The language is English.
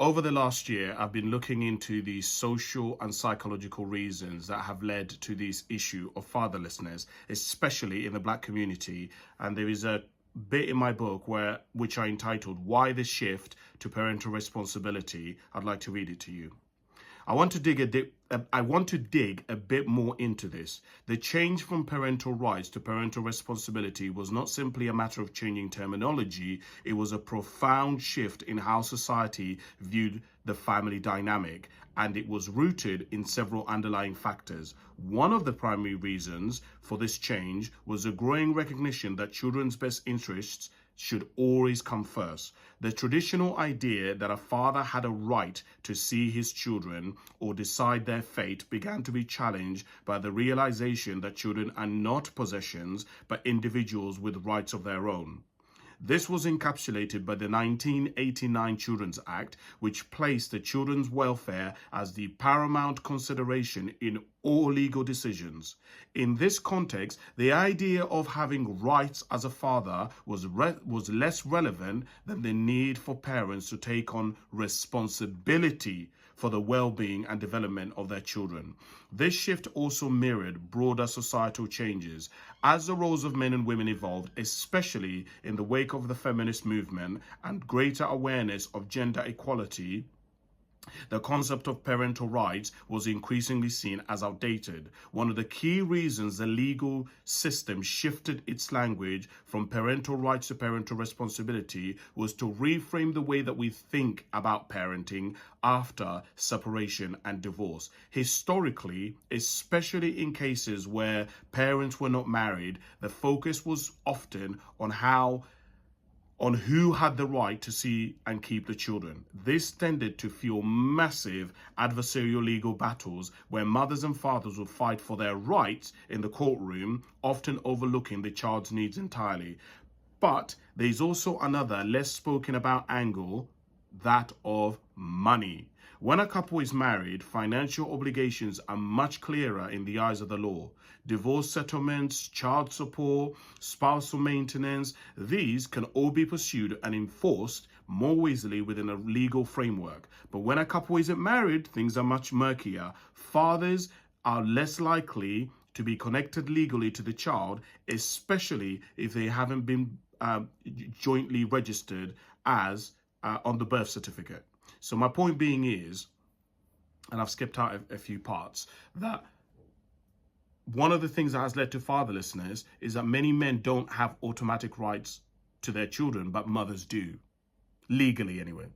Over the last year, I've been looking into the social and psychological reasons that have led to this issue of fatherlessness, especially in the Black community. And there is a bit in my book which I entitled "Why the Shift to Parental Responsibility." I'd like to read it to you. I want to dig a bit more into this. The change from parental rights to parental responsibility was not simply a matter of changing terminology. It was a profound shift in how society viewed the family dynamic, and it was rooted in several underlying factors. One of the primary reasons for this change was a growing recognition that children's best interests should always come first. The traditional idea that a father had a right to see his children or decide their fate began to be challenged by the realization that children are not possessions, but individuals with rights of their own. This was encapsulated by the 1989 Children's Act, which placed the children's welfare as the paramount consideration in all legal decisions. In this context, the idea of having rights as a father was less relevant than the need for parents to take on responsibility for the well-being and development of their children. This shift also mirrored broader societal changes. As the roles of men and women evolved, especially in the wake of the feminist movement and greater awareness of gender equality, the concept of parental rights was increasingly seen as outdated. One of the key reasons the legal system shifted its language from parental rights to parental responsibility was to reframe the way that we think about parenting after separation and divorce. Historically, especially in cases where parents were not married, the focus was often on who had the right to see and keep the children. This tended to fuel massive adversarial legal battles where mothers and fathers would fight for their rights in the courtroom, often overlooking the child's needs entirely. But there's also another less spoken about angle, that of money. When a couple is married, financial obligations are much clearer in the eyes of the law. Divorce settlements, child support, spousal maintenance, these can all be pursued and enforced more easily within a legal framework. But when a couple isn't married, things are much murkier. Fathers are less likely to be connected legally to the child, especially if they haven't been jointly registered as on the birth certificate. So my point being is, and I've skipped out a few parts, that one of the things that has led to fatherlessness is that many men don't have automatic rights to their children, but mothers do, legally anyway.